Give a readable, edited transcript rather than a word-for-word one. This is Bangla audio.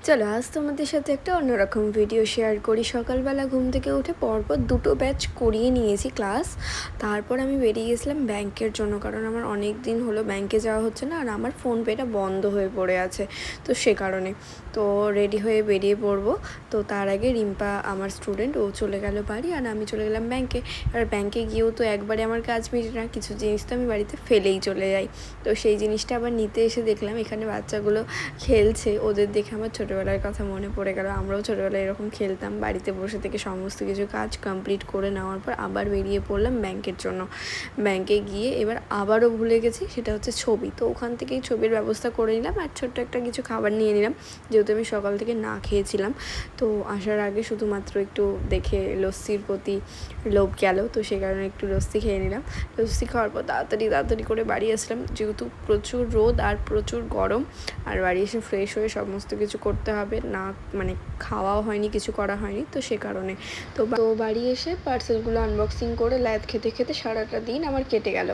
চলো আজ তোমাদের সাথে একটা অন্যরকম ভিডিও শেয়ার করি। সকালবেলা ঘুম থেকে উঠে পরপর দুটো ব্যাচ করিয়ে নিয়েছি ক্লাস। তারপর আমি বেরিয়ে গেছিলাম ব্যাংকের জন্য, কারণ আমার অনেক দিন হলো ব্যাংকে যাওয়া হচ্ছে না, আর আমার ফোনপেটা বন্ধ হয়ে পড়ে আছে। তো সে কারণে তো রেডি হয়ে বেরিয়ে পড়বো। তো তার আগে রিম্পা আমার স্টুডেন্ট, ও চলে গেল বাড়ি আর আমি চলে গেলাম ব্যাংকে। আর ব্যাংকে গিয়েও তো একবারে আমার কাজ মিটে না, কিছু জিনিস তো আমি বাড়িতে ফেলেই চলে যাই। তো সেই জিনিসটা আবার নিতে এসে দেখলাম এখানে বাচ্চাগুলো খেলছে। ওদের দেখে আমার ছোটোবেলার কথা মনে পড়ে গেল। আমরাও ছোটোবেলায় এরকম খেলতাম। বাড়িতে বসে থেকে সমস্ত কিছু কাজ কমপ্লিট করে নেওয়ার পর আবার বেরিয়ে পড়লাম ব্যাংকের জন্য। ব্যাংকে গিয়ে এবার আবারও ভুলে গেছি, সেটা হচ্ছে ছবি। তো ওখান থেকেই ছবির ব্যবস্থা করে নিলাম আর ছোট্ট একটা কিছু খাবার নিয়ে নিলাম, যেহেতু আমি সকাল থেকে না খেয়েছিলাম। তো আসার আগে শুধুমাত্র একটু দেখে লস্যির প্রতি লোভ গেল, তো সেই কারণে একটু লস্যি খেয়ে নিলাম। লস্যি খাওয়ার পর তাড়াতাড়ি করে বাড়ি আসলাম, যেহেতু প্রচুর রোদ আর প্রচুর গরম। আর বাড়ি এসে ফ্রেশ হয়ে সমস্ত কিছু করতে হবে না, মানে খাওয়াও হয়নি, কিছু করা হয়নি, তো সে কারণে তো বাড়ি এসে পার্সেলগুলো আনবক্সিং করে ল্যাদ খেতে খেতে সারাটা দিন আমার কেটে গেল।